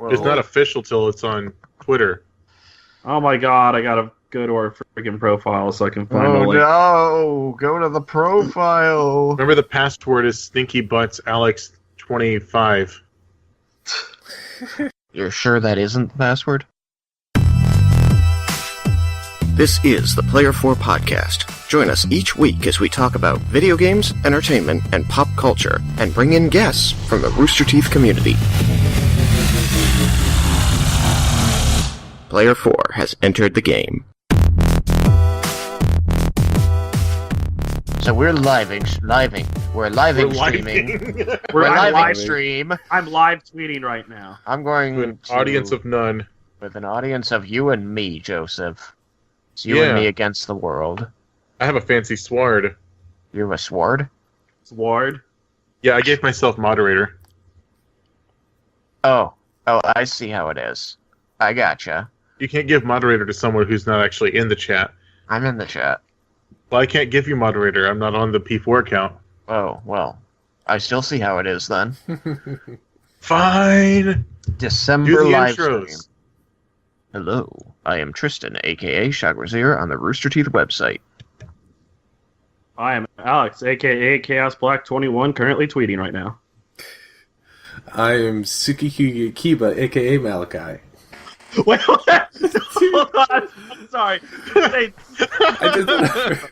Well, It's not official till it's on Twitter. Oh my god, I gotta go to our freaking profile so I can find oh the link. no! Go to the profile. Remember the password is Stinky Butts Alex 25. You're sure that isn't the password? This is the Player 4 Podcast. Join us each week as we talk about video games, entertainment, and pop culture, and bring in guests from the Rooster Teeth community. Player 4 has entered the game. So we're streaming. We're live stream. I'm live tweeting right now. I'm going To an to, audience of none. with an audience of you and me, Joseph. It's you and me against the world. I have a fancy sword. You have a sword? Sword. Yeah, I gave myself moderator. Oh, I see how it is. I gotcha. You can't give moderator to someone who's not actually in the chat. I'm in the chat. Well, I can't give you moderator. I'm not on the P4 account. Oh, well. I still see how it is then. Fine. December Do the live intros. stream. Hello, I am Tristan, aka Shagrazir, on the Rooster Teeth website. I am Alex, aka Chaos Black 21, currently tweeting right now. I am Suki Kiba, aka Malachi. Wait, hold on. I'm sorry. I did that.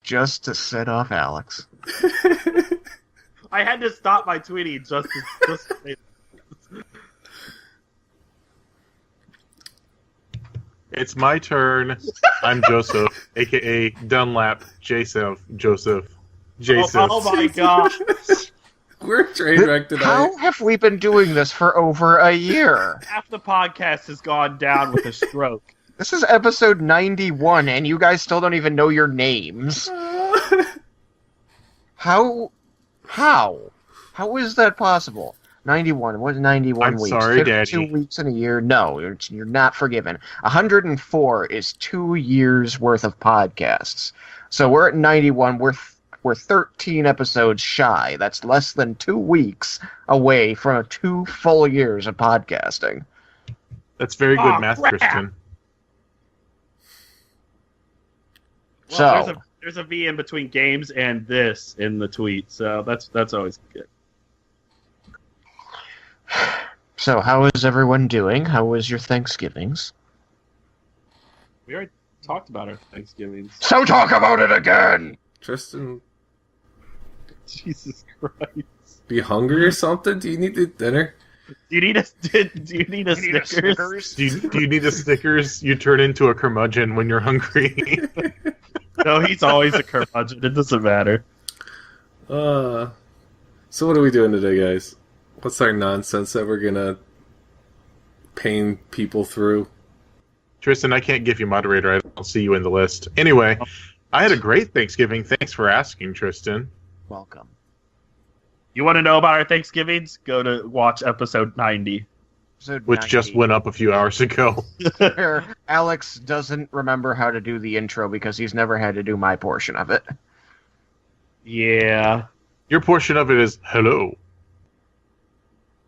Just to set off Alex. I had to stop my tweeting just to say It's my turn. I'm Joseph, a.k.a. Dunlap Joseph. Joseph. Oh my god. We're train wrecked tonight. How have we been doing this for over a year? Half the podcast has gone down with a stroke. This is episode 91, and you guys still don't even know your names. How is that possible? 91. What's 91 I'm weeks? sorry, 52 Daddy. weeks in a year? No, you're not forgiven. 104 is 2 years worth of podcasts. So we're at 91. We're 13 episodes shy. That's less than 2 weeks away from 2 full years of podcasting. That's very good Oh, math, crap. Tristan. Well, So there's a V in between games and this in the tweet, so that's always good. So how is everyone doing? How was your Thanksgivings? We already talked about our Thanksgivings. So talk about it again! Tristan, Jesus Christ. be hungry or something? Do you need the dinner? Do you need a Snickers? Do you need a Snickers? You turn into a curmudgeon when you're hungry. No, he's always a curmudgeon. It doesn't matter. So what are we doing today, guys? What's our nonsense that we're gonna pain people through? Tristan, I can't give you moderator. I don't see you in the list. Anyway, I had a great Thanksgiving. Thanks for asking, Tristan. Welcome. You want to know about our Thanksgivings? Go to watch episode 90. Episode Which 90, just went up a few hours ago. where Alex doesn't remember how to do the intro because he's never had to do my portion of it. Yeah. Your portion of it is hello.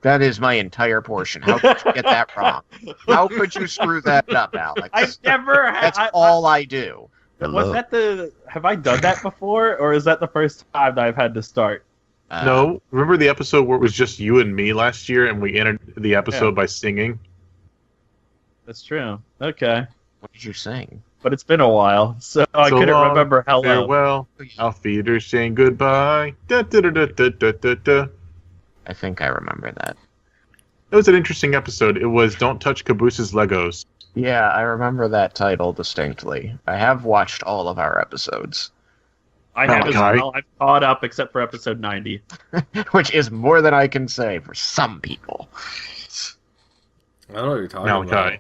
That is my entire portion. How could you get that wrong? How could you screw that up, Alex? I never had. That's all I do. Was that the? Have I done that before, or is that the first time that I've had to start? No, remember the episode where it was just you and me last year, and we ended the episode by singing? That's true. Okay, What did you sing? but it's been a while, so I So couldn't long, remember hello. Farewell, auf Wiedersehen, goodbye. Da, da, da, da, da, da, da, da. I think I remember that. It was an interesting episode. It was Don't Touch Cabooses Legos. Yeah, I remember that title distinctly. I have watched all of our episodes, I have as Okay. well. I've caught up except for episode 90. which is more than I can say for some people. I don't know what you're talking Malachi. about.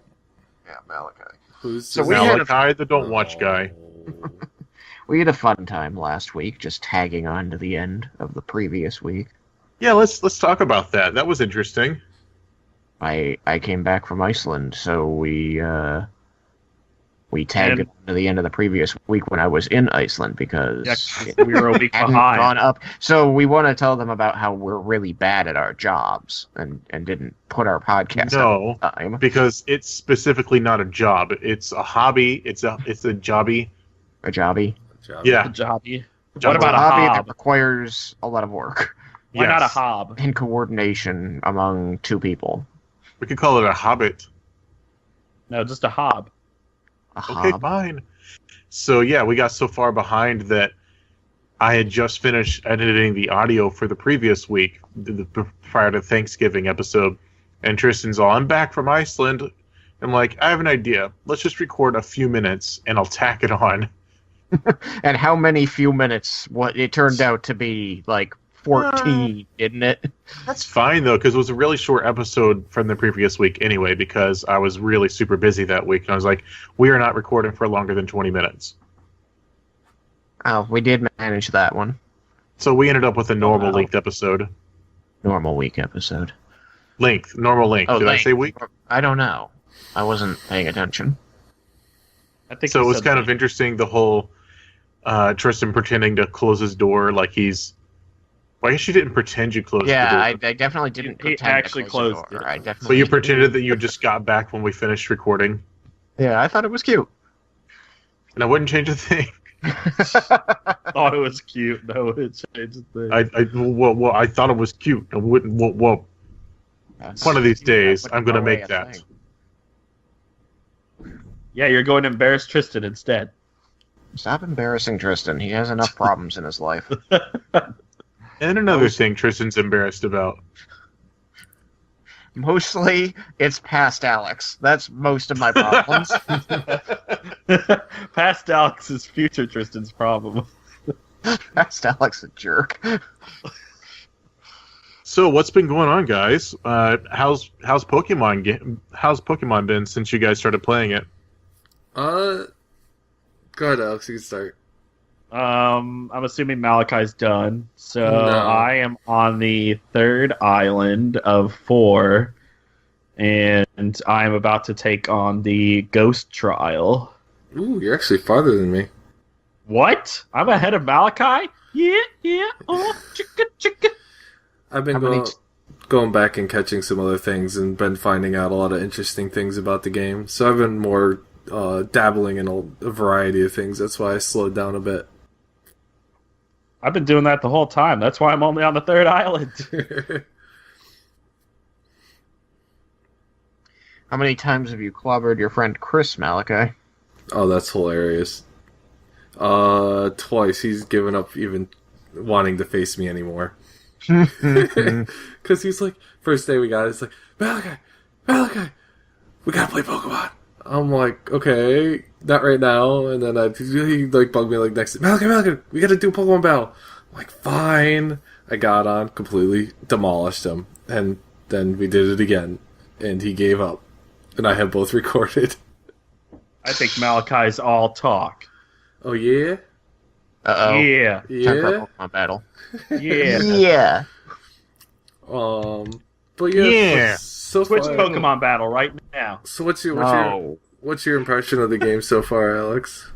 Yeah, Malachi. Who's So this- we had a- Malachi, the Don't Watch guy. We had a fun time last week, just tagging on to the end of the previous week. Yeah, let's talk about that. That was interesting. I came back from Iceland, so we We tagged it to the end of the previous week when I was in Iceland because we were a week hadn't behind. gone up. So we want to tell them about how we're really bad at our jobs and didn't put our podcast No, up on time. because it's specifically not a job. It's a hobby. It's a jobby. A jobby. Yeah. Jobby. It's What about a hobby hob? that requires a lot of work Why not a Yes. hob? and coordination among two people. We could call it a hobbit. No, just a hob. A Okay, hob. fine. So yeah, we got so far behind that I had just finished editing the audio for the previous week, prior to Thanksgiving episode, and Tristan's all, "I'm back from Iceland." I'm like, "I have an idea. Let's just record a few minutes, and I'll tack it on." And how many few minutes? What it turned out to be like 14, didn't it? That's fine though, because it was a really short episode from the previous week anyway, because I was really super busy that week, and I was like, "We are not recording for longer than 20 minutes." Oh, we did manage that one. So we ended up with a normal Wow. length episode. Normal week episode. Normal length. Oh, Did I length. say week? I don't know. I wasn't paying attention. I think So it you was said kind that. of interesting, the whole Tristan pretending to close his door like he's... Well, I guess you didn't pretend you closed the door. Yeah, I definitely didn't He pretend actually to close the closed door. it. I definitely. But you pretended that you just got back when we finished recording. Yeah, I thought it was cute. And I wouldn't change a thing. thought it was cute. No, it changed the thing. I thought it was cute. I wouldn't... Well, one of these days, I'm going to make that. Yeah, you're going to embarrass Tristan instead. Stop embarrassing Tristan. He has enough problems in his life. And another thing Tristan's embarrassed about. Mostly, it's past Alex. That's most of my problems. Past Alex is future Tristan's problem. Past Alex a jerk. So what's been going on, guys? How's Pokemon been since you guys started playing it? Go ahead, Alex. You can start. I'm assuming Malachi's done. So No. I am on the third island of 4, and I'm about to take on the ghost trial. Ooh, you're actually farther than me. What? I'm ahead of Malachi? Yeah, oh, chicka, chicka. I've been How many going back and catching some other things and been finding out a lot of interesting things about the game. So I've been more dabbling in a variety of things. That's why I slowed down a bit. I've been doing that the whole time. That's why I'm only on the third island. How many times have you clobbered your friend Chris, Malachi? Oh, that's hilarious. Twice. He's given up even wanting to face me anymore. Because he's like, first day we got it, it's like, Malachi, we gotta play Pokemon. I'm like, okay, not right now. And then he like bugged me like next day, Malachi, we gotta do a Pokemon battle. I'm like, fine. I got on, completely demolished him. And then we did it again. And he gave up. And I have both recorded. I think Malachi's all talk. Oh, yeah? Uh-oh. Yeah, Time for Yeah? a Pokemon battle. yeah. Yeah. But yeah, Yeah. so Switch far, Pokemon battle right now. So what's No. your impression of the game so far, Alex?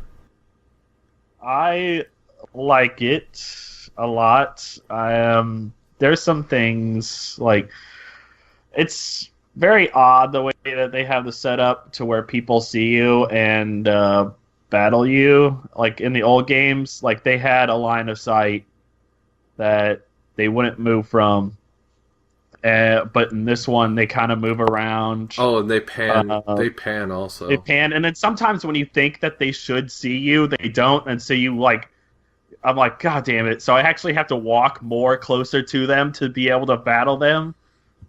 I like it a lot. There's some things like it's very odd the way that they have the setup to where people see you and battle you. Like in the old games, like they had a line of sight that they wouldn't move from. But in this one, they kind of move around. Oh, and they pan. Uh, They pan also. They pan, and then sometimes when you think that they should see you, they don't, and so you like, I'm like, God damn it! So I actually have to walk more closer to them to be able to battle them.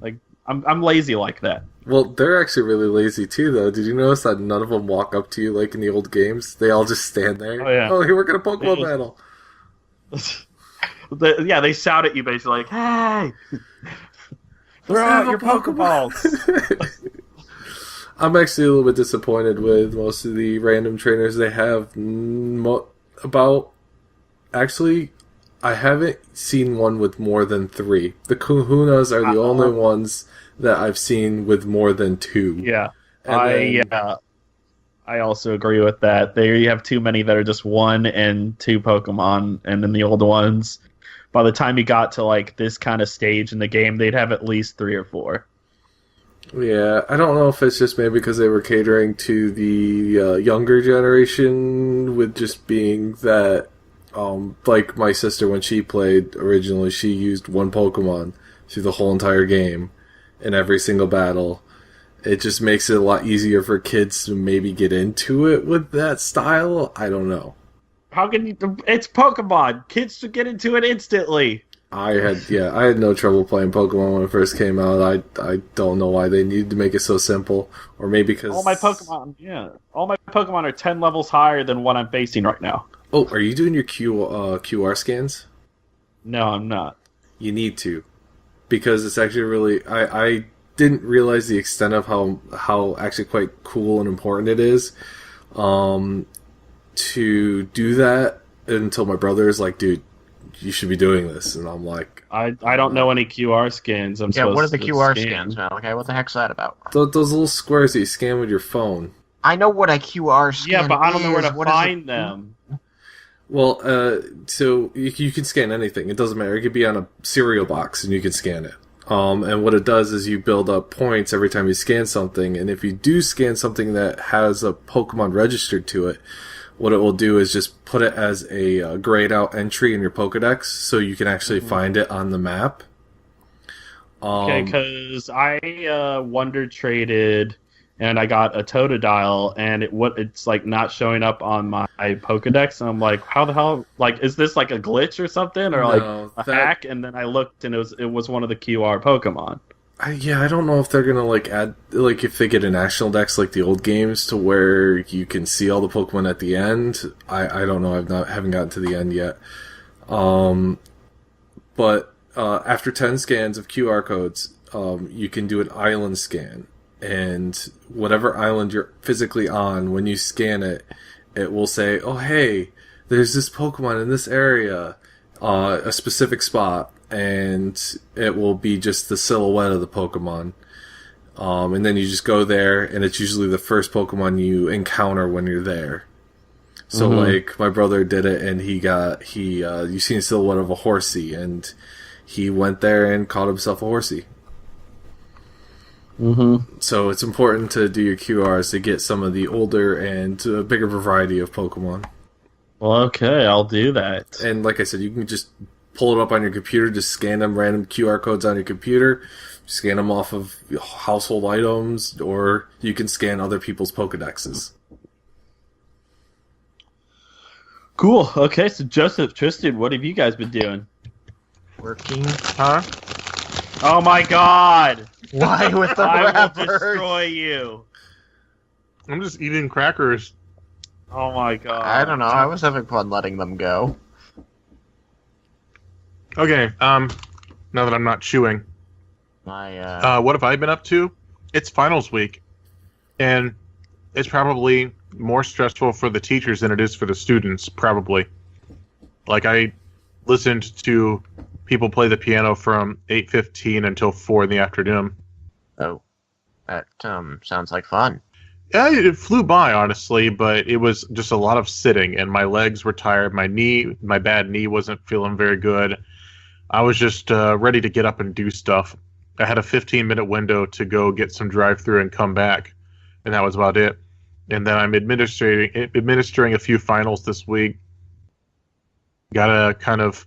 Like I'm lazy like that. Well, they're actually really lazy too, though. Did you notice that none of them walk up to you like in the old games? They all just stand there. Oh, yeah. Oh, here we're gonna Pokemon battle. They shout at you basically like, "Hey, throw out your Pokeballs!" I'm actually a little bit disappointed with most of the random trainers they have. Actually, I haven't seen one with more than 3. The Kahunas are the only ones that I've seen with more than 2. Yeah, And then- I also agree with that. There you have too many that are just 1 and 2 Pokemon, and then the old ones, by the time you got to like this kind of stage in the game, they'd have at least 3 or 4. Yeah, I don't know if it's just maybe because they were catering to the younger generation, with just being that, like my sister, when she played originally, she used 1 Pokemon through the whole entire game in every single battle. It just makes it a lot easier for kids to maybe get into it with that style. I don't know. How can you? It's Pokemon. Kids should get into it instantly. I had no trouble playing Pokemon when it first came out. I don't know why they needed to make it so simple, or maybe because all my Pokemon are 10 levels higher than what I'm facing right now. Oh, are you doing your QR scans? No, I'm not. You need to, because it's actually really. I didn't realize the extent of how actually quite cool and important it is to do that until my brother is like, dude, you should be doing this. And I'm like, I don't know any QR scans. What are the QR scans, Malachi? What the heck's that about? Those little squares that you scan with your phone. I know what a QR scan is. Yeah, but I don't know where to find them. Well, so you can scan anything. It doesn't matter. It could be on a cereal box, and you can scan it. And what it does is you build up points every time you scan something, and if you do scan something that has a Pokemon registered to it, what it will do is just put it as a grayed out entry in your Pokedex, so you can actually find it on the map. Okay, because I Wonder Traded, and I got a Totodile, and it's like not showing up on my Pokedex, and I'm like, how the hell? Like, is this like a glitch or something, or like a hack? And then I looked, and it was one of the QR Pokemon. I don't know if they're gonna like add, like, if they get a national dex like the old games to where you can see all the Pokemon at the end. I don't know. Haven't gotten to the end yet. But after 10 scans of QR codes, you can do an island scan. And whatever island you're physically on, when you scan it, it will say, oh, hey, there's this Pokemon in this area, a specific spot, and it will be just the silhouette of the Pokemon. And then you just go there, and it's usually the first Pokemon you encounter when you're there. So, like, my brother did it, and you seen a silhouette of a Horsey, and he went there and caught himself a Horsey. So it's important to do your QRs to get some of the older and bigger variety of Pokemon. Well, okay, I'll do that. And like I said, you can just pull it up on your computer, just scan them, random QR codes on your computer, scan them off of household items, or you can scan other people's Pokedexes. Cool. Okay, so Joseph, Tristan, what have you guys been doing? Working, huh? Oh my god! Why with the I wrappers? will destroy you. I'm just eating crackers. Oh my god. I don't know. I was having fun letting them go. Okay, now that I'm not chewing. What have I been up to? It's finals week. And it's probably more stressful for the teachers than it is for the students, probably. Like, I listened to people play the piano from 8:15 until 4 in the afternoon. Oh, that sounds like fun. Yeah, it flew by, honestly, but it was just a lot of sitting, and my legs were tired. My bad knee wasn't feeling very good. I was just ready to get up and do stuff. I had a 15-minute window to go get some drive-thru and come back, and that was about it. And then I'm administering a few finals this week. Gotta kind of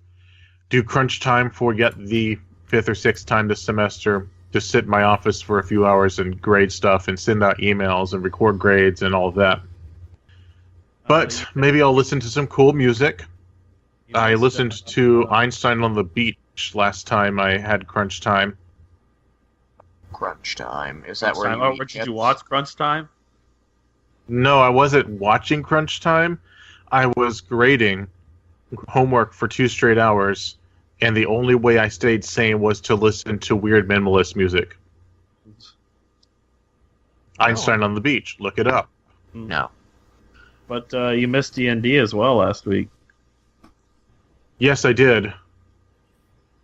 do crunch time for yet the 5th or 6th time this semester. Just sit in my office for a few hours and grade stuff and send out emails and record grades and all of that. But maybe I'll listen to some cool music. I listened to Einstein on the Beach last time I had crunch time. Crunch time. Is that where did you watch Crunch Time? No, I wasn't watching crunch time. I was grading homework for 2 straight hours, and the only way I stayed sane was to listen to weird minimalist music. Einstein on the Beach. Look it up. No. But you missed D&D as well last week. Yes, I did.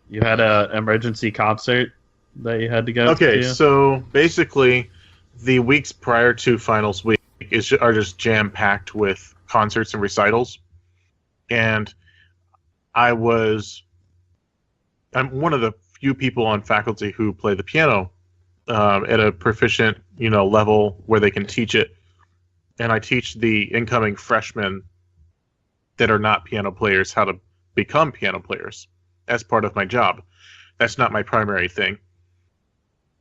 You had an emergency concert that you had to go to? Okay, so basically, the weeks prior to finals week, week are just jam-packed with concerts and recitals. And I'm one of the few people on faculty who play the piano at a proficient, level where they can teach it. And I teach the incoming freshmen that are not piano players how to become piano players as part of my job. That's not my primary thing.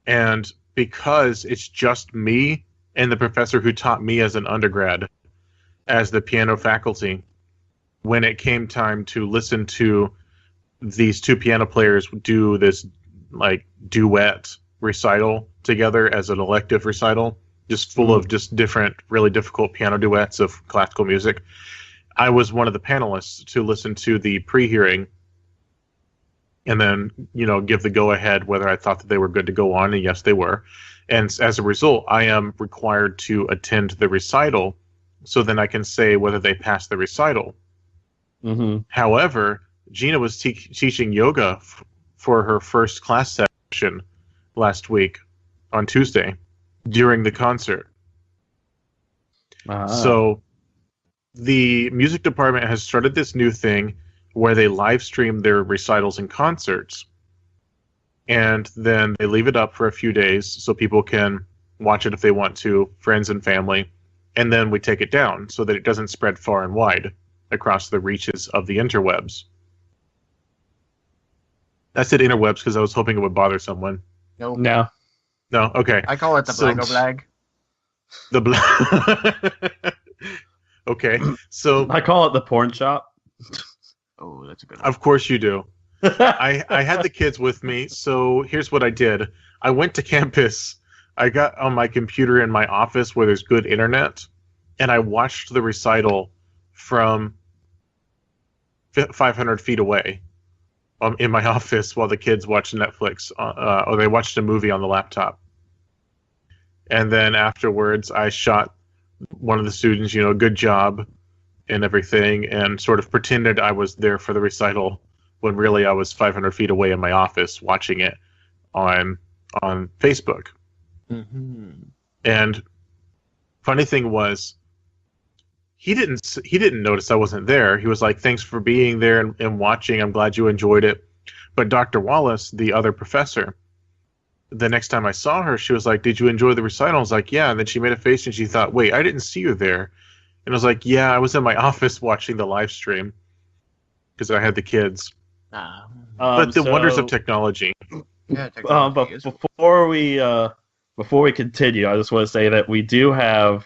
And because it's just me and the professor who taught me as an undergrad as the piano faculty, when it came time to listen to these two piano players do this duet recital together as an elective recital, just full of just different, really difficult piano duets of classical music, I was one of the panelists to listen to the pre-hearing and then, give the go-ahead whether I thought that they were good to go on, and yes, they were. And as a result, I am required to attend the recital so then I can say whether they passed the recital. Mm-hmm. However, Gina was teaching yoga for her first class session last week on Tuesday during the concert. So the music department has started this new thing where they live stream their recitals and concerts, and then they leave it up for a few days so people can watch it if they want to, friends and family, and then we take it down so that it doesn't spread far and wide across the reaches of the interwebs. I said interwebs because I was hoping it would bother someone. No. No? Okay. I call it the Blago-Blag. The blag. Okay. So I call it the porn shop. Oh, that's a good one. of course you do. I had the kids with me, so here's what I did. I went to campus. I got on my computer in my office where there's good internet, and I watched the recital from 500 feet away in my office while the kids watched Netflix, or they watched a movie on the laptop. And then afterwards, I shot one of the students, good job and everything, and sort of pretended I was there for the recital when really I was 500 feet away in my office watching it on Facebook. Mm-hmm. And funny thing was, he didn't notice I wasn't there. He was like, "Thanks for being there and watching. I'm glad you enjoyed it." But Dr. Wallace, the other professor, the next time I saw her, she was like, "Did you enjoy the recital?" I was like, "Yeah." And then she made a face and she thought, "Wait, I didn't see you there." And I was like, "Yeah, I was in my office watching the live stream because I had the kids." But the wonders of technology. Yeah, But before we continue, I just want to say that we do have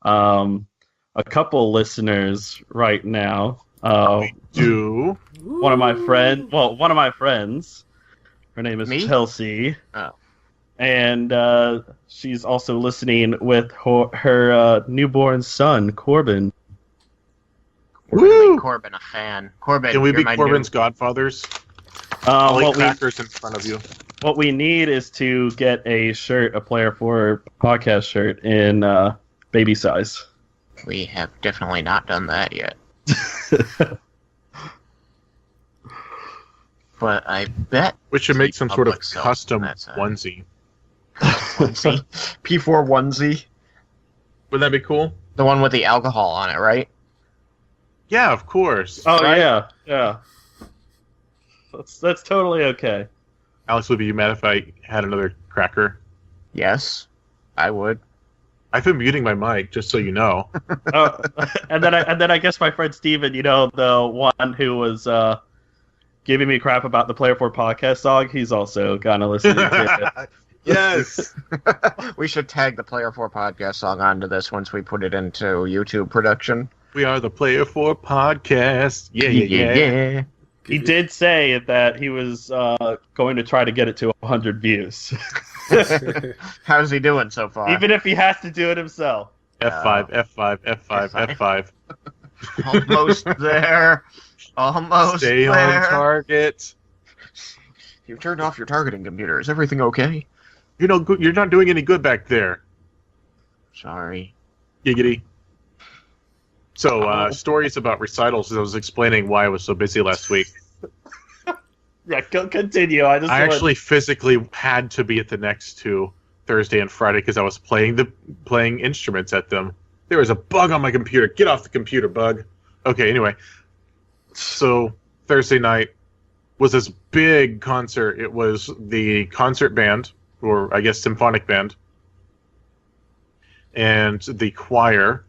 a couple listeners right now. Do one of my friends. Her name is Me? Chelsea. Oh. And she's also listening with her newborn son, Corbin. Woo! Corbin, a fan. Corbin, Can we you're be my Corbin's godfathers? I'll eat crackers in front of you. What we need is to get a shirt, a Player 4 podcast shirt in baby size. We have definitely not done that yet. But I bet We should make some sort of Public self, custom that's it. onesie. onesie, P4 onesie, Would that be cool? the one with the alcohol on it, right? Yeah, of course. Oh, Right? yeah. That's totally okay. Alex, would you be mad if I had another cracker? Yes, I would. I've been muting my mic, just so you know. And then I guess my friend Steven, the one who was giving me crap about the Player 4 podcast song, he's also kind of listening to it. Yes. We should tag the Player 4 podcast song onto this once we put it into YouTube production. We are the Player 4 podcast. Yeah. He did say that he was going to try to get it to 100 views. How's he doing so far? Even if he has to do it himself. F5, F5, F5, F5. Almost there. Almost Stay there. on target. You turned off your targeting computer. Is everything okay? You're not doing any good back there. Sorry. Giggity. So, stories about recitals. I was explaining why I was so busy last week. Yeah, continue. I actually physically had to be at the next two, Thursday and Friday, because I was playing instruments at them. There is a bug on my computer. Get off the computer, bug. Okay, anyway. So Thursday night was this big concert. It was the concert band, or I guess symphonic band, and the choir,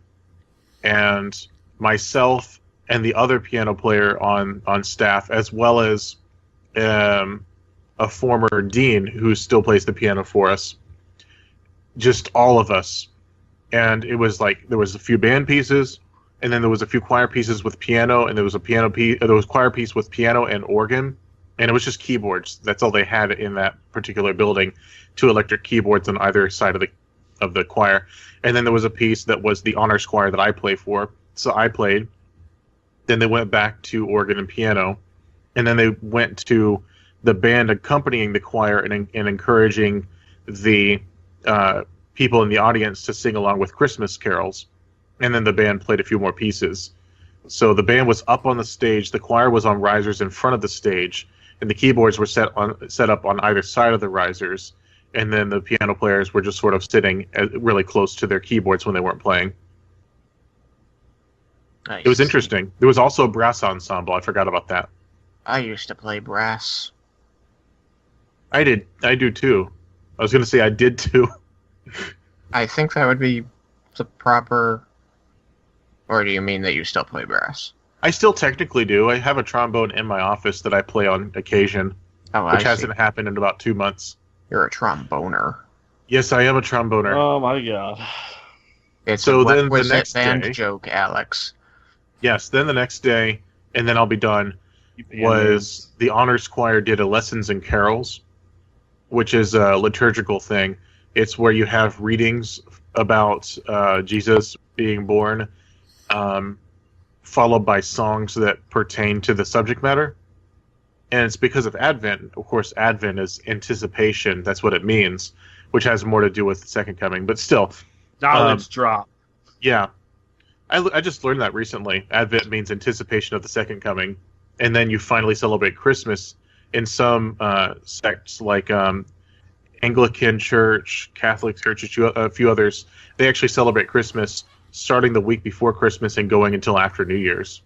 and myself and the other piano player on staff, as well as a former dean who still plays the piano for us. Just all of us. And it was like there was a few band pieces, and then there was a few choir pieces with piano, and there was a piano piece, there was choir piece with piano and organ, and it was just keyboards. That's all they had in that particular building, 2 electric keyboards on either side of the choir. And then there was a piece that was the honors choir that I play for, so I played. Then they went back to organ and piano, and then they went to the band accompanying the choir and encouraging the people in the audience to sing along with Christmas carols. And then the band played a few more pieces. So the band was up on the stage, the choir was on risers in front of the stage, and the keyboards were set up on either side of the risers, and then the piano players were just sort of sitting really close to their keyboards when they weren't playing. Nice. It was interesting. There was also a brass ensemble. I forgot about that. I used to play brass. I do too. I was going to say I did too. I think that would be the proper... Or do you mean that you still play brass? I still technically do. I have a trombone in my office that I play on occasion, which hasn't happened in about 2 months. You're a tromboner. Yes, I am a tromboner. Oh my god. It's so a then the requisite next band day, joke, Alex. Yes, then the next day, and then I'll be done, was the honors choir did a Lessons in Carols, which is a liturgical thing. It's where you have readings about Jesus being born, followed by songs that pertain to the subject matter. And it's because of Advent. Of course, Advent is anticipation. That's what it means, which has more to do with the second coming. But still. Knowledge drop. Yeah. I just learned that recently. Advent means anticipation of the second coming. And then you finally celebrate Christmas. In some sects, like Anglican Church, Catholic Church, a few others, they actually celebrate Christmas starting the week before Christmas and going until after New Year's.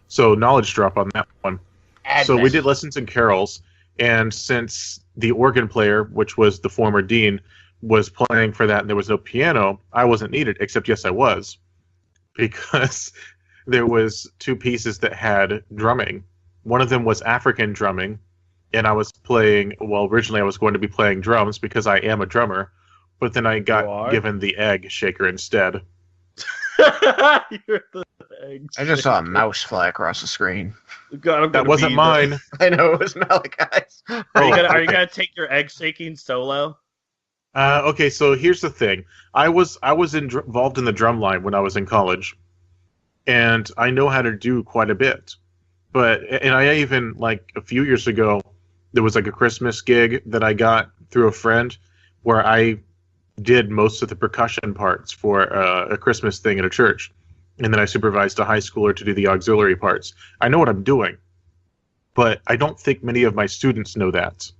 So knowledge drop on that one. Advent. So we did Lessons in Carols, and since the organ player, which was the former dean, was playing for that and there was no piano, I wasn't needed, except yes, I was, because there was 2 pieces that had drumming. One of them was African drumming, and I was playing, well, originally I was going to be playing drums because I am a drummer, but then I got given the egg shaker instead. You're the eggs. I just saw a mouse fly across the screen. That wasn't mine. I know, it was Malachi's. Are you gonna take your egg shaking solo? Okay, so here's the thing. I was involved in the drum line when I was in college, and I know how to do quite a bit. And I even, like, a few years ago, there was like a Christmas gig that I got through a friend where I did most of the percussion parts for a Christmas thing at a church. And then I supervised a high schooler to do the auxiliary parts. I know what I'm doing, but I don't think many of my students know that.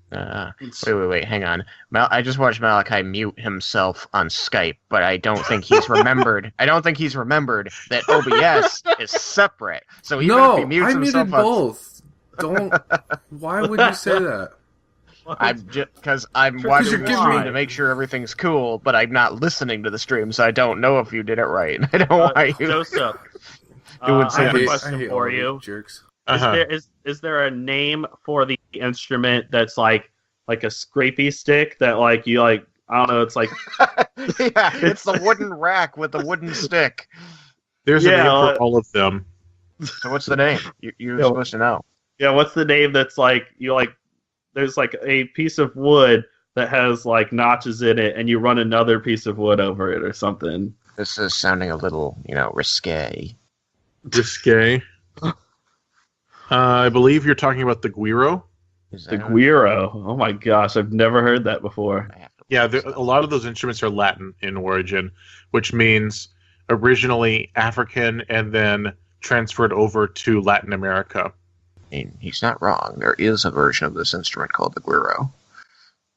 Wait, hang on. I just watched Malachi mute himself on Skype, but I don't think he's remembered. I don't think he's remembered that OBS is separate. So even if he mutes I himself muted both. Don't. Why would you say that? Because I'm watching the stream to make sure everything's cool, but I'm not listening to the stream, so I don't know if you did it right. I don't want you. Joseph, I have a question for you. Jerks. Is there a name for the instrument that's like a scrapey stick that like you like? I don't know. It's like yeah, it's the wooden rack with the wooden stick. There's a name for all of them. So what's the name? You're supposed to know. Yeah, what's the name that's like you like? There's like a piece of wood that has like notches in it, and you run another piece of wood over it or something. This is sounding a little, risque. Risque. I believe you're talking about the guiro. The guiro. Oh my gosh, I've never heard that before. Yeah, a lot of those instruments are Latin in origin, which means originally African and then transferred over to Latin America. I mean, he's not wrong. There is a version of this instrument called the guiro.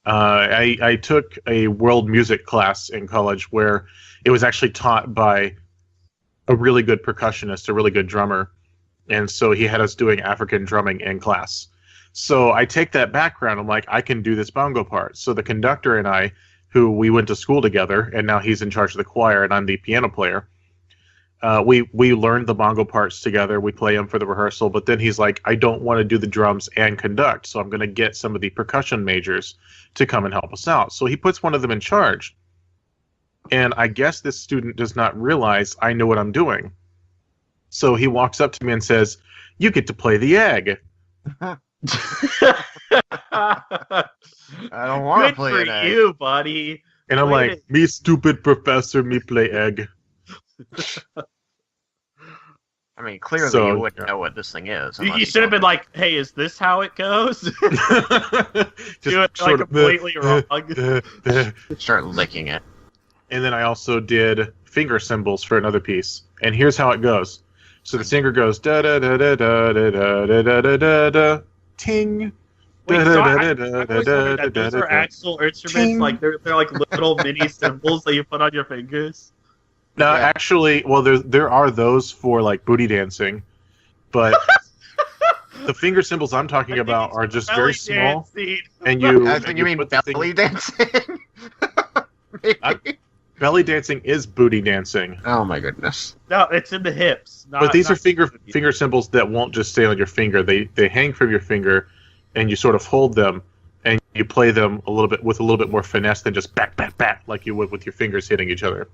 I took a world music class in college where it was actually taught by a really good percussionist, a really good drummer. And so he had us doing African drumming in class. So I take that background. I'm like, I can do this bongo part. So the conductor and I, who we went to school together, and now he's in charge of the choir and I'm the piano player, we learned the bongo parts together. We play them for the rehearsal. But then he's like, I don't want to do the drums and conduct. So I'm going to get some of the percussion majors to come and help us out. So he puts one of them in charge. And I guess this student does not realize I know what I'm doing. So he walks up to me and says, "You get to play the egg." I don't want to play Good an for egg. you, buddy. And I'm Wait like, "Me stupid professor, me play egg." I mean, clearly So, you wouldn't yeah. know what this thing is. You unless should have told been me. like, "Hey, is this how it goes?" Just Do it sort like of, completely wrong. Start licking it. And then I also did finger cymbals for another piece. And here's how it goes. So the singer goes da da da da da da da da da da da da ting. Wait, Da, so da, I da, always da, wondered da, that those da, are da. actual instruments, Ting. like they're like little mini cymbals that you put on your fingers. No, Yeah. actually, well, there are those for like booty dancing, but the finger cymbals I'm talking about are just very small, and you. I and think you mean put the thing- belly dancing. Maybe. Belly dancing is booty dancing, Oh my goodness. No, it's in the hips. but these are not- finger cymbals that won't just stay on your finger. They hang from your finger, and you sort of hold them, and you play them a little bit with a little bit more finesse than just bat bat bat like you would with your fingers hitting each other.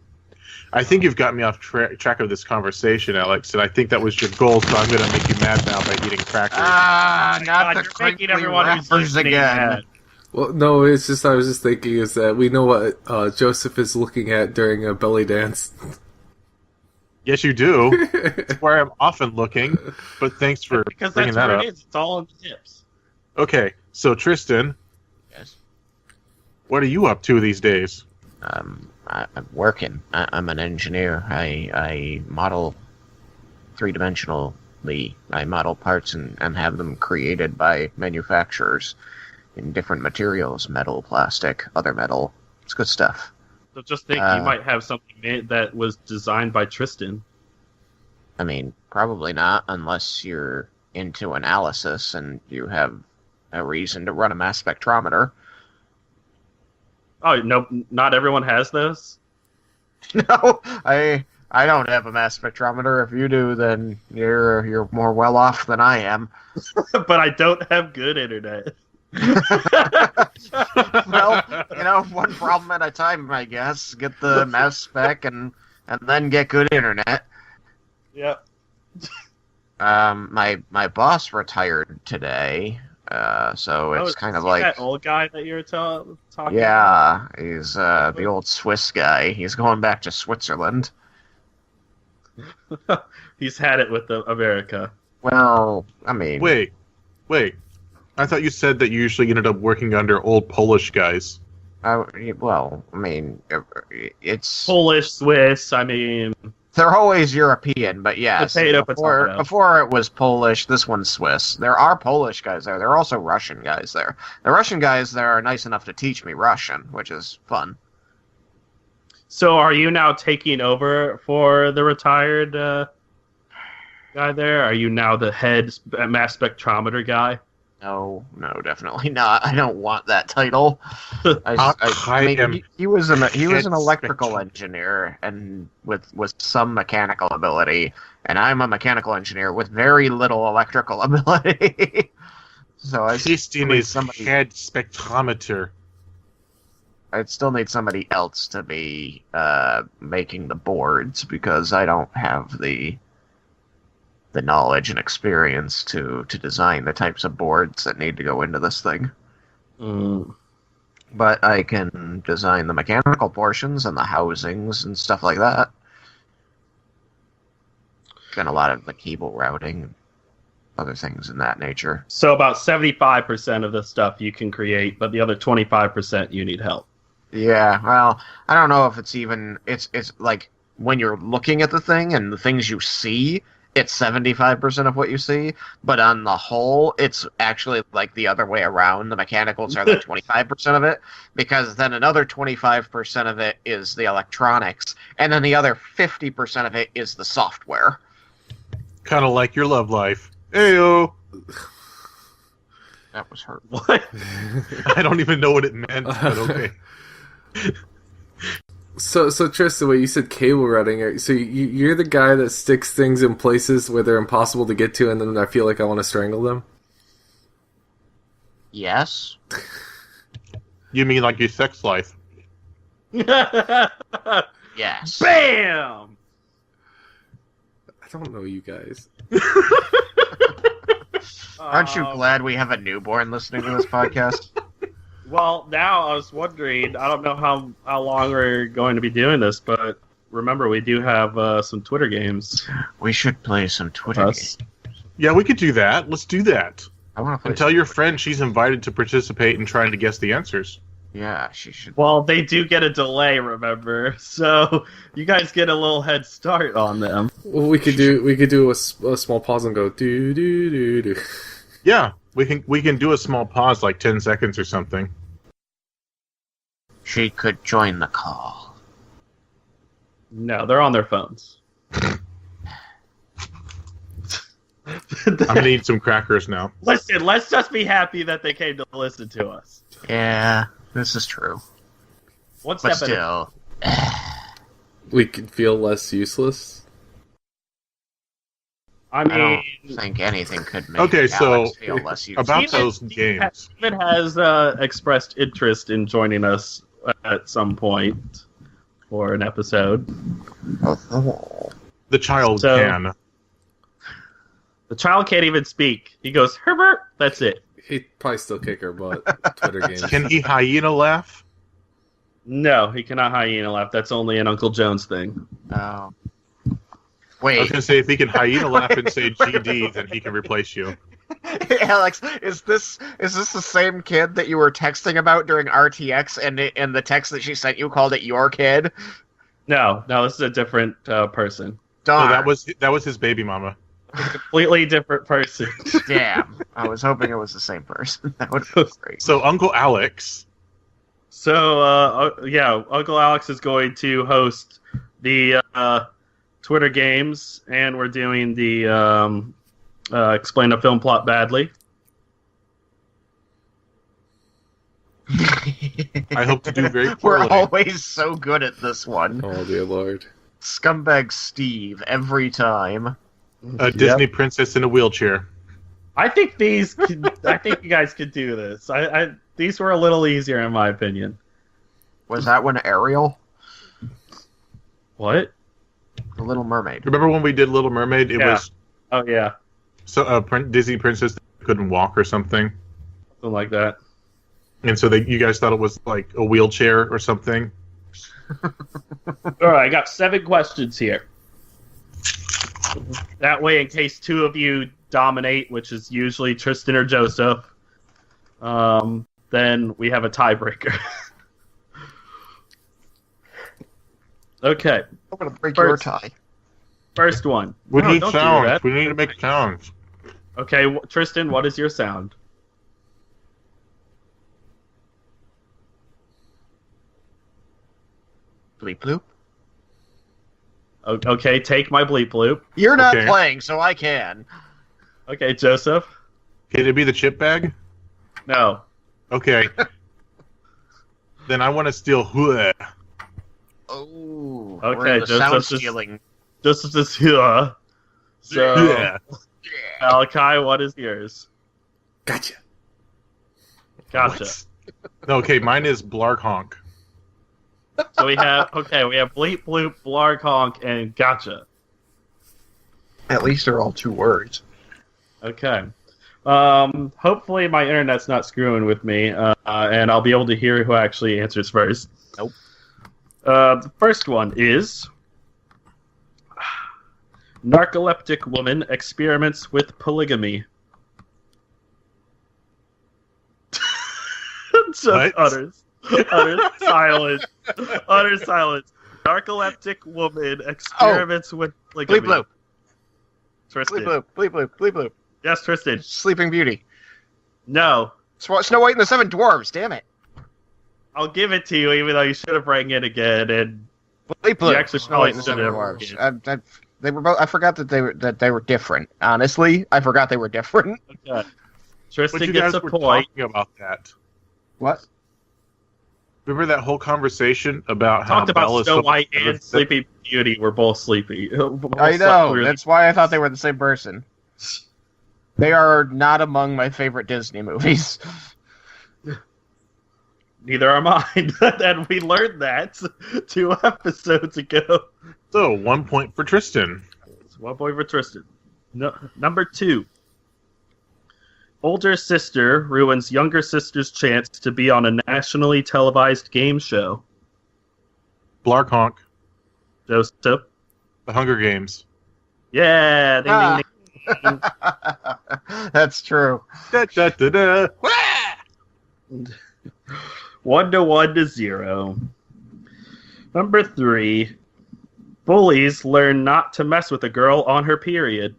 I think you've got me off track of this conversation, Alex, and I think that was your goal, so I'm going to make you mad now by eating crackers. Ah, Oh my not God, the you're making crinkly everyone who's wrappers listening again. mad. Well, no, it's just I was just thinking is that we know what Joseph is looking at during a belly dance. Yes, you do. That's where I'm often looking, but thanks for Because bringing that's that what up. it is. It's all in the hips. Okay, so Tristan, Yes. what are you up to these days? I'm working. I'm an engineer. I model three-dimensionally. I model parts and have them created by manufacturers in different materials: metal, plastic, other metal. It's good stuff. So just think, you might have something made that was designed by Tristan. I mean, probably not unless you're into analysis and you have a reason to run a mass spectrometer. Oh no, not everyone has those. No, I don't have a mass spectrometer. If you do, then you're more well off than I am. But I don't have good internet. Well, one problem at a time, I guess. Get the mass spec and then get good internet. Yep. My boss retired today, so it's kind of like that old guy that you were talking. yeah, he's the old Swiss guy. He's going back to Switzerland. About. He's had it with America. Well, I mean, Wait. I thought you said that you usually ended up working under old Polish guys. it's Polish, Swiss. I mean, they're always European, but yes, Potato. before it was Polish, this one's Swiss. There are Polish guys there. There are also Russian guys there. The Russian guys there are nice enough to teach me Russian, which is fun. so are you now taking over for the retired guy there? Are you now the head mass spectrometer guy? No, definitely not. I don't want that title. I am he was an head electrical spectrum. engineer and with some mechanical ability, and I'm a mechanical engineer with very little electrical ability. So I Tristan need is somebody. head spectrometer. I'd still need somebody else to be making the boards because I don't have the knowledge and experience to design the types of boards that need to go into this thing. But I can design the mechanical portions and the housings and stuff like that. And a lot of the cable routing, other things in that nature. So about 75% of the stuff you can create, but the other 25% you need help. Yeah, well, I don't know if it's even it's like when you're looking at the thing and the things you see, it's 75% of what you see, but on the whole, it's actually like the other way around. The mechanicals are like 25% of it, because then another 25% of it is the electronics, and then the other 50% of it is the software. Kind of like your love life. Ayo! That was hurt. What? I don't even know what it meant, but okay. So Tristan, wait, you said cable running. So you're the guy that sticks things in places where they're impossible to get to, and then I feel like I want to strangle them? Yes. You mean like your sex life? Yes. Bam! I don't know you guys. Aren't you glad we have a newborn listening to this podcast? Well, now I was wondering, I don't know how long we're going to be doing this, but remember, we do have some Twitter games. We should play some Twitter games. Yeah, we could do that. Let's do that. I want to play. And tell your friend she's invited to participate in trying to guess the answers. Yeah, she should. Well, they do get a delay, remember? So you guys get a little head start on them. Well, we could do a small pause and go do do do do. Yeah, we can do a small pause, like 10 seconds or something. She could join the call. No, they're on their phones. I'm gonna need some crackers now. Listen, let's just be happy that they came to listen to us. Yeah, this is true. One But step at a still, We could feel less useless. I I mean, don't think anything could make Okay, so Alex feel less useful. about those games. Steven has expressed interest in joining us at some point for an episode. The child So- can. The child can't even speak. He goes, Herbert, that's it. He'd probably still kick our butt. Twitter games. Can he hyena laugh? No, he cannot hyena laugh. That's only an Uncle Jones thing. Oh. I was Wait, gonna say if he can hyena laugh and say GD, then he can replace you. Alex, is this the same kid that you were texting about during RTX, and the text that she sent you called it your kid? No, this is a different person. So Darn. that was his baby mama. A completely different person. Damn. I was hoping it was the same person. That would be great. So Uncle Alex. So, Uncle Alex is going to host the Twitter games, and we're doing the Explain a Film Plot Badly. I hope to do very We're poorly. always so good at this one. Oh dear lord. Scumbag Steve, every time. A Disney princess in a wheelchair. I think you guys could do this. These were a little easier in my opinion. Was that one Ariel? What? The Little Mermaid. Remember when we did Little Mermaid? It Yeah. was Oh yeah, so a Disney princess that couldn't walk or something, something like that. and so you guys thought it was like a wheelchair or something. All right, I got 7 questions here. That way, in case 2 of you dominate, which is usually Tristan or Joseph, then we have a tiebreaker. Okay, I'm going to break First- your tie. first one. We No, need don't do sounds. that. We need to make sounds. Okay, Tristan, what is your sound? Bleep bloop. Okay, take my bleep loop. You're not Okay. playing, so I can. Okay, Joseph? Can it be the chip bag? No. Okay. Then I want to steal Hue. Oh. Okay, we're in the just- sound just- stealing. Joseph is here. So, Yeah. Yeah. Malachi, what is yours? Gotcha. Gotcha. What? Okay, mine is Blarg Honk. So we have bleep bloop, blarg honk, and gotcha. At least they're all 2 words. Okay. Hopefully my internet's not screwing with me, and I'll be able to hear who actually answers first. Nope. The first one is narcoleptic woman experiments with polygamy. Just What? utter silence. Utter silence. Narcoleptic woman experiments with polygamy. Bleep bloop. Tristan. Bleep bloop. Yes, Tristan. Sleeping Beauty. No. Snow White and the Seven Dwarves. Damn it. I'll give it to you, even though you should have rang it again. And Bleep bloop. You actually Snow White and the probably Seven should have. Dwarves. They were both. I forgot that they were different. Honestly, I forgot they were different. Okay. But Tristan you gets guys a were point. talking about that. What? Remember that whole conversation about how Talked about Bella's Snow so- White and Sleeping Beauty were both sleepy. I know. That's why I thought they were the same person. They are not among my favorite Disney movies. Neither are mine. And we learned that 2 episodes ago. So 1 point for Tristan. It's 1 point for Tristan. No, number 2. Older sister ruins younger sister's chance to be on a nationally televised game show. Blark Honk. Joseph? The Hunger Games. Yeah! Ding, ding, ding. That's true. Da, da, da, da. 1 to 0. Number 3. Bullies learn not to mess with a girl on her period.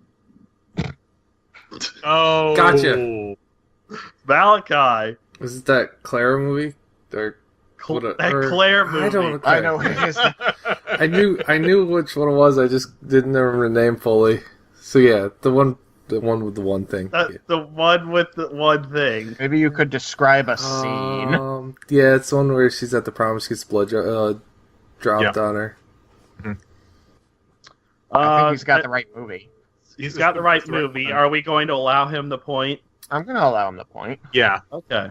Oh. Gotcha. Malachi. Was it that Claire movie? Or, Claire movie. I don't know. I know it is. I knew which one it was. I just didn't remember the name fully. So yeah, the one with the one thing. The one with the one thing. Maybe you could describe a scene. Yeah, it's the one where she's at the prom. She gets blood dropped on her. I think he's got the right movie. He's got the right movie. Are we going to allow him the point? I'm going to allow him the point. Yeah. Okay.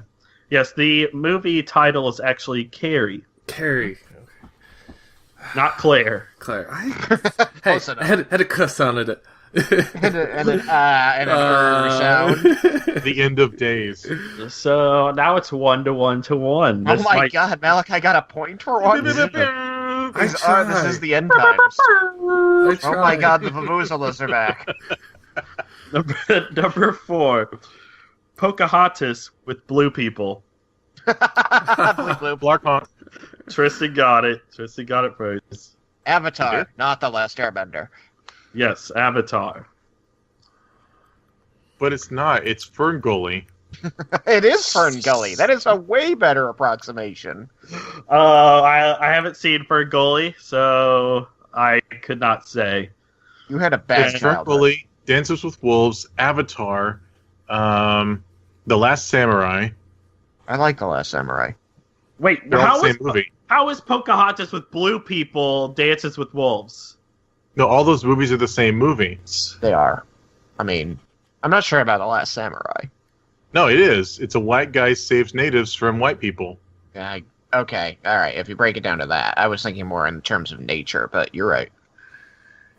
Yes, the movie title is actually Carrie, Carrie. not Claire. Claire. Close I enough. had a cuss on it. and an sound. The end of days. So now it's 1 to 1 to 1. Oh This my might- god, Malachi got a point for one? This is the end times. Oh my god, the Vavuzelas are back. Number 4. Pocahontas with blue people. Blark Honk. Tristan got it. Tristan got it first. Avatar, not The Last Airbender. Yes, Avatar. But it's not. It's Ferngully. It is Fern Gully. That is a way better approximation. I haven't seen Ferngully, so I could not say. You had a bad It's childhood. Ferngully, Dances with Wolves, Avatar, The Last Samurai. I like The Last Samurai. Wait, They're all the same movie. how is Pocahontas with blue people Dances with Wolves? No, all those movies are the same movie. They are. I mean, I'm not sure about The Last Samurai. No, it is. It's a white guy saves natives from white people. Okay, alright, if you break it down to that. I was thinking more in terms of nature, but you're right.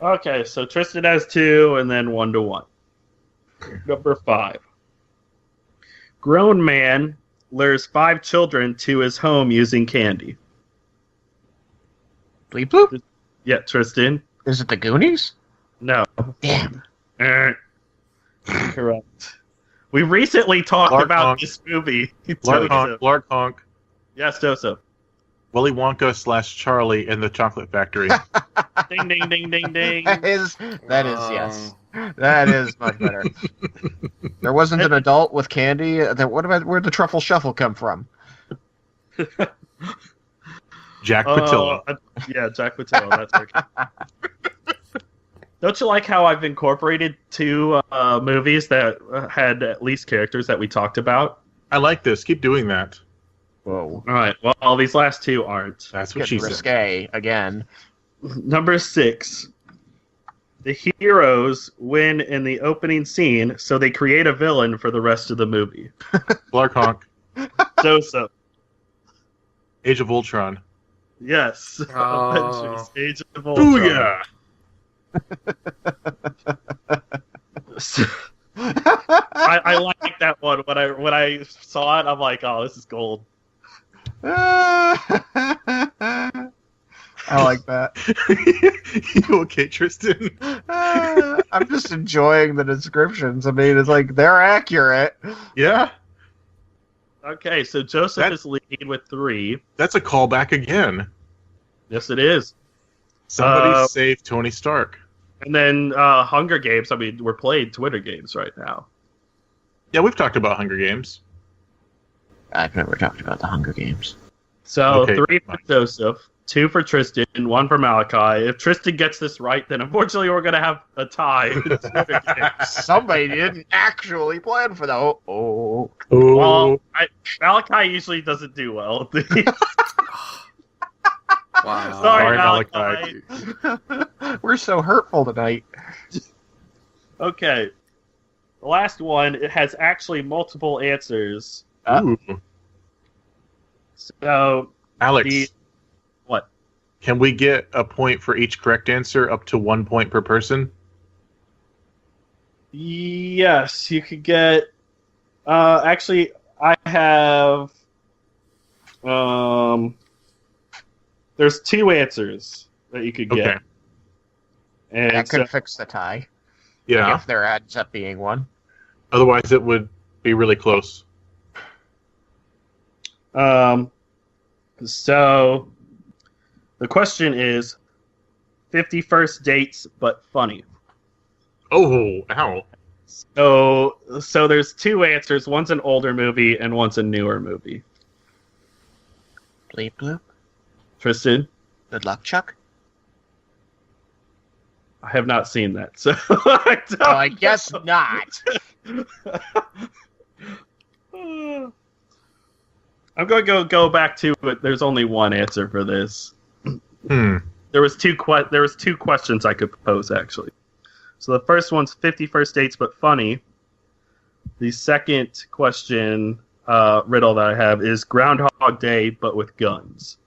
Okay, so Tristan has 2, and then 1 to 1. Number 5. Grown man lures 5 children to his home using candy. Bleep bloop? Yeah, Tristan? Is it the Goonies? No. Damn. Correct. We recently talked Blark about Honk. this movie. Blark Honk, Joseph. Blark Honk, Yes, Joseph. Willy Wonka / Charlie and the Chocolate Factory. Ding, ding, ding, ding, ding. That is yes. That is much better. There wasn't an adult with candy. Where'd the truffle shuffle come from? Jack Patillo. Yeah, Jack Patillo. That's right. Don't you like how I've incorporated 2 movies that had at least characters that we talked about? I like this. Keep doing that. Whoa. All right. Well, these last 2 aren't. That's what she Getting said. risque again. Number 6. The heroes win in the opening scene, so they create a villain for the rest of the movie. Blark Honk. Joseph. Age of Ultron. Yes. Oh. Avengers, Age of Ultron. Booyah! I like that one. When I saw it, I'm like, oh, this is gold. I like that. You okay, Tristan? I'm just enjoying the descriptions. I mean, it's like they're accurate. Yeah? Okay, so Joseph is leading with 3. That's a callback again. Yes, it is. Somebody save Tony Stark. And then Hunger Games. I mean, we're playing Twitter games right now. Yeah, we've talked about Hunger Games. I've never talked about the Hunger Games. So Okay, 3 for Joseph, 2 for Tristan, 1 for Malachi. If Tristan gets this right, then unfortunately we're going to have a tie. in Twitter games. Somebody didn't actually plan for that. Oh. Well, Malachi usually doesn't do well. Wow. Sorry, Malachi. We're so hurtful tonight. Okay. The last one, it has actually multiple answers. Ooh. So, Alex, what? can we get a point for each correct answer, up to 1 point per person? Yes, you could get... actually, I have... there's 2 answers that you could get. Okay. And That could so, fix the tie. Yeah. If there ends up being one. Otherwise, it would be really close. so the question is 50 first dates but funny. Oh, ow. So there's 2 answers. One's an older movie and one's a newer movie. Bleep bloop. Tristan, Good luck, Chuck. I have not seen that, so I don't I guess not. I'm going to go back to it. There's only one answer for this. There was two questions I could pose, actually. So the first one's 50 first dates but funny. The second question riddle that I have is Groundhog Day but with guns.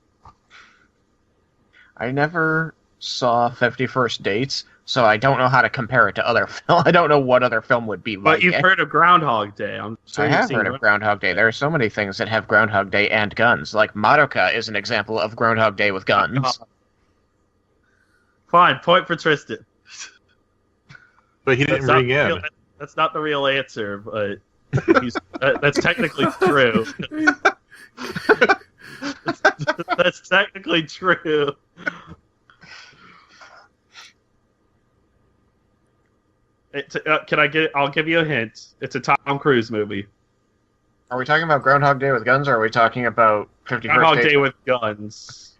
I never saw 50 First Dates, so I don't know how to compare it to other film. I don't know what other film would be like But you've it. heard of Groundhog Day. I'm sure I you've have seen heard of Groundhog Day. There are so many things that have Groundhog Day and guns. Like Madoka is an example of Groundhog Day with guns. Fine, point for Tristan. But he didn't ring in. That's not the real answer, but that's technically true. That's technically true. I'll give you a hint. It's a Tom Cruise movie. Are we talking about Groundhog Day with guns, or are we talking about 50 First Groundhog Dates? Day with guns.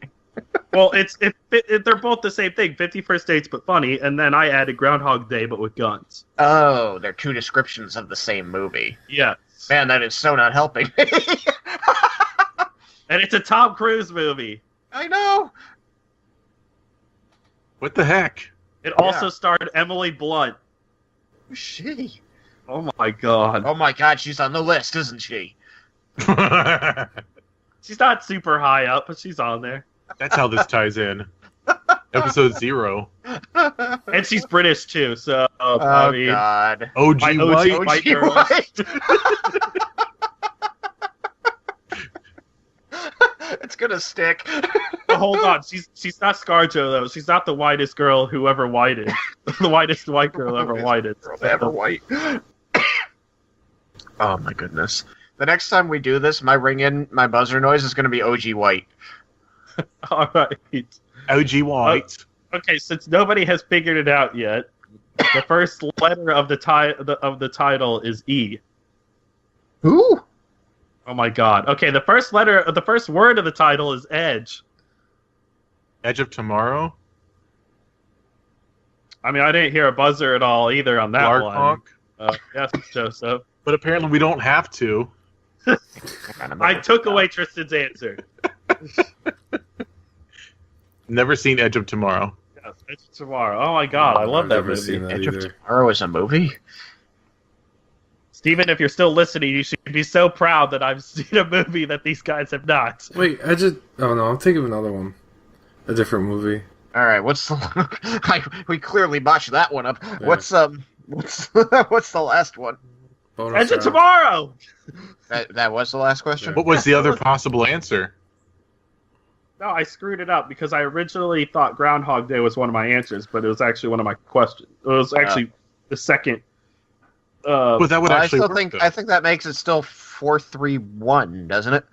Well, they're both the same thing. 50 First Dates, but funny, and then I added Groundhog Day, but with guns. Oh, they're 2 descriptions of the same movie. Yes. Man, that is so not helping me. And it's a Tom Cruise movie. I know. What the heck? It also starred Emily Blunt. Who's she? Oh my god. Oh my god, she's on the list, isn't she? She's not super high up, but she's on there. That's how this ties in. Episode 0. And she's British too, so Oh I mean, god. OG My White. OG White OG girls. White. It's gonna stick. But hold on, she's not ScarJo though. She's not the whitest girl who ever whited. The whitest white girl ever whited. Ever white. Oh my goodness. The next time we do this, my my buzzer noise is gonna be OG White. All right. OG White. Okay, since nobody has figured it out yet, the first letter of the title is E. Who? Oh my god. Okay, the first word of the title is Edge. Edge of Tomorrow. I mean, I didn't hear a buzzer at all either on that Lark one. Honk. Yes, Joseph. But apparently we don't have to. I took away Tristan's answer. Never seen Edge of Tomorrow. Yes, it's tomorrow. Oh my god, I love I've that never movie. seen that Edge of either. Tomorrow is a movie? Steven, if you're still listening, you should be so proud that I've seen a movie that these guys have not. Wait, I just... Oh no, I'm thinking of another one. A different movie. Alright, what's the... we clearly botched that one up. Yeah. What's the last one? Bonus Edge of round. Tomorrow! That was the last question? What was the other possible answer? No, I screwed it up because I originally thought Groundhog Day was one of my answers, but it was actually one of my questions. It was actually the second. But that would I actually still work, think though. I think that makes it still 4-3-1, doesn't it?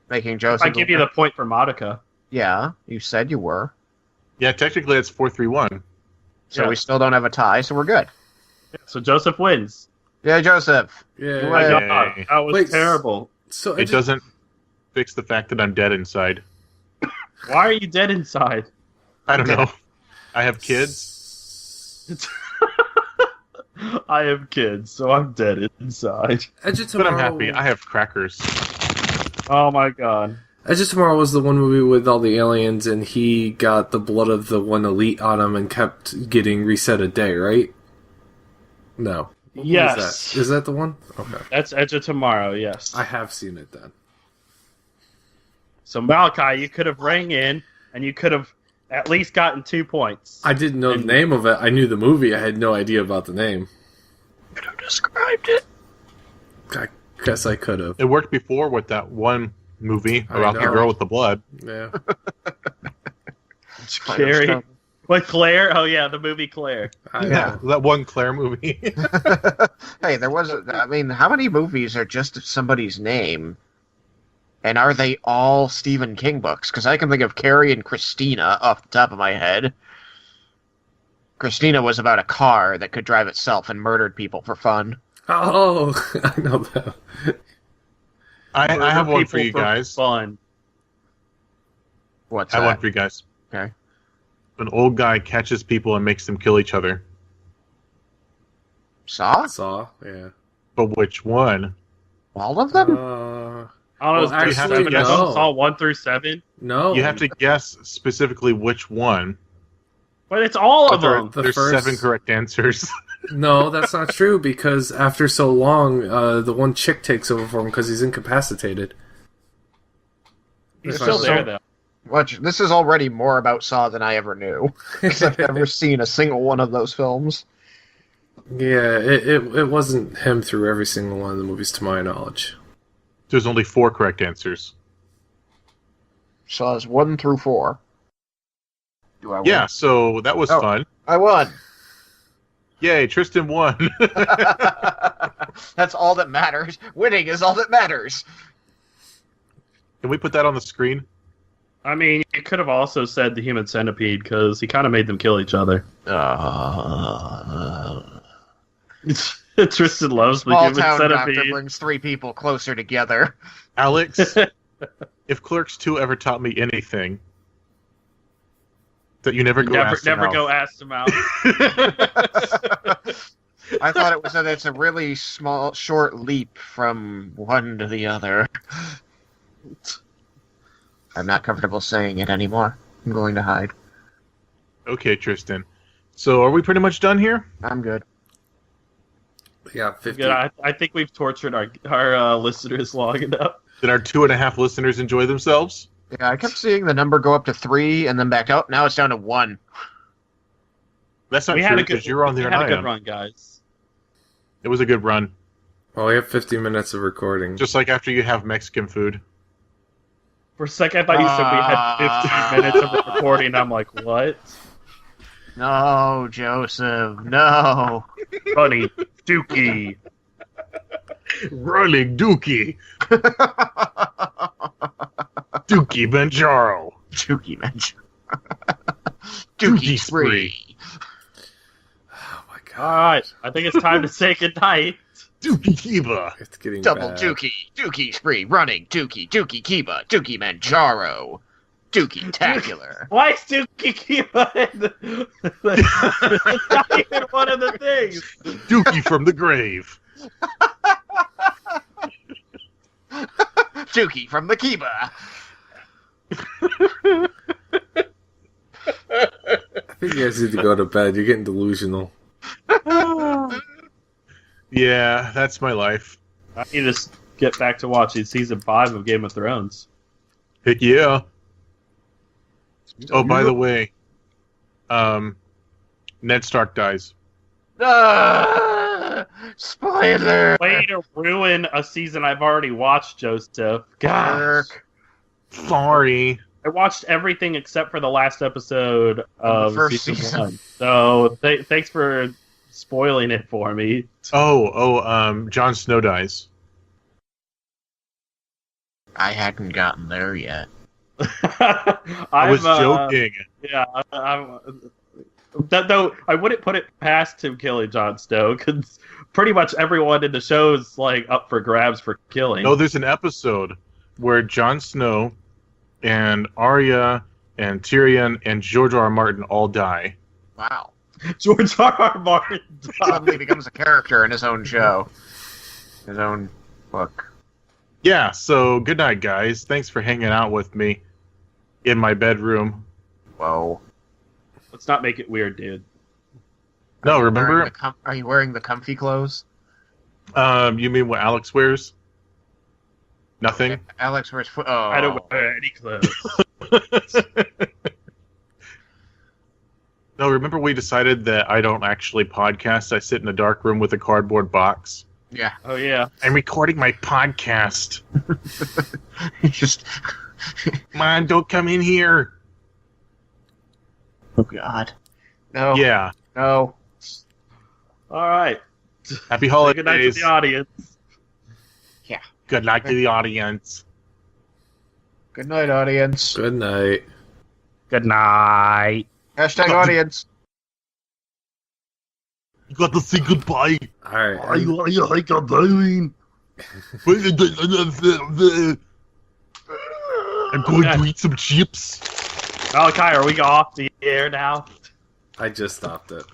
Making Joseph. I give you the point for Madoka. Yeah, you said you were. Yeah, technically it's 4-3-1. So we still don't have a tie, so we're good. So Joseph wins. Yeah, Joseph. Yeah. You My win. God, that was terrible. So It doesn't fix the fact that I'm dead inside. Why are you dead inside? I don't know. I have kids. I have kids, so I'm dead inside. Edge of But I'm Tomorrow. happy. I have crackers. Oh my God. Edge of Tomorrow was the one movie with all the aliens, and he got the blood of the one elite on him and kept getting reset a day, right? No. What Yes. was that? Is that the one? Okay. That's Edge of Tomorrow, yes. I have seen it then. So Malachi, you could have rang in, and you could have at least gotten 2 points. I didn't know the name of it. I knew the movie. I had no idea about the name. Could have described it. I guess I could have. It worked before with that one movie I about the know. girl with the blood. Yeah. Carrie. What, Claire? Oh yeah, the movie Claire. I Yeah, know. that one Claire movie. Hey, there was. I mean, how many movies are just somebody's name? And are they all Stephen King books? Because I can think of Carrie and Christina off the top of my head. Christina was about a car that could drive itself and murdered people for fun. Oh, I know that. I have one for People you guys. Fun. What's I have that? one for you guys. Okay. An old guy catches people and makes them kill each other. Saw? Saw, yeah. But which one? All of them? I don't know. Well, Is there actually, 7 of them? no. Saw 1 through 7. No. You have to guess specifically which one. But it's all But of them. there's first- 7 correct answers. No, that's not true, because after so long, the one chick takes over for him because he's incapacitated. He's If still I- there though. Which, this is already more about Saw than I ever knew. Because I've never seen a single one of those films. Yeah, it wasn't him through every single one of the movies, to my knowledge. There's only 4 correct answers. Saws 1 through 4. Do I win? Yeah, so that was Oh. fun. I won! Yay, Tristan won. That's all that matters. Winning is all that matters. Can we put that on the screen? I mean, you could have also said the Human Centipede because he kind of made them kill each other. Tristan loves the Small Human town doctor Centipede. brings 3 people closer together. Alex, if Clerks 2 ever taught me anything, that you never go ass to Never mouth. go ass to mouth. I thought it was that it's a really small, short leap from one to the other. I'm not comfortable saying it anymore. I'm going to hide. Okay, Tristan. So are we pretty much done here? I'm good. Yeah, 50. Good. I think we've tortured our listeners long enough. Did our 2.5 listeners enjoy themselves? Yeah, I kept seeing the number go up to 3 and then back up. Now it's down to 1. That's not We true had a good. because you're on there we and had I a good am. run, guys. It was a good run. Oh, we have 50 minutes of recording. Just like after you have Mexican food. For a second, I thought you said we had 15 minutes of recording. And I'm like, what? No, Joseph, no. Funny, Dookie. Running Dookie. Dookie Benjaro. Dookie mention. Dookie Spree. Oh my god. All right, I think it's time to say goodnight. Dookie Kiba. It's getting Double bad. Dookie Spree, running, Dookie Kiba, Dookie Manjaro, Dookie Tacular. Why is Dookie Kiba It's not even one of the things. Dookie from the grave. Dookie from the Kiba. I think you guys need to go to bed. You're getting delusional. Yeah, that's my life. I need to get back to watching season 5 of Game of Thrones. Heck yeah. Oh, by the way, Ned Stark dies. Spoiler! Way to ruin a season I've already watched, Joseph. Gosh. Jerk. Sorry. I watched everything except for the last episode of first season season. 1. So thanks for spoiling it for me. Jon Snow dies. I hadn't gotten there yet. I was joking. Yeah, That though, I wouldn't put it past him killing Jon Snow because pretty much everyone in the show is like up for grabs for killing. No, there's an episode where Jon Snow and Arya and Tyrion and George R. R. Martin all die. Wow. George R. R. Martin Suddenly becomes a character in his own show. His own book. Yeah, so good night, guys. Thanks for hanging out with me in my bedroom. Whoa. Let's not make it weird, dude. No, remember? Are you wearing the comfy clothes? You mean what Alex wears? Nothing? Alex wears oh. I don't wear any clothes. No, remember we decided that I don't actually podcast. I sit in a dark room with a cardboard box. Yeah. Oh, yeah. I'm recording my podcast. Just... Come on, don't come in here. Oh, God. No. Yeah. No. All right. Happy holidays. Good night to the audience. Yeah. Good night to the audience. Good night, audience. Good night. Good night. Hashtag audience. You got to say goodbye. All right. Are you like a doing? I'm going to eat some chips. Malachi, are we off the air now? I just stopped it.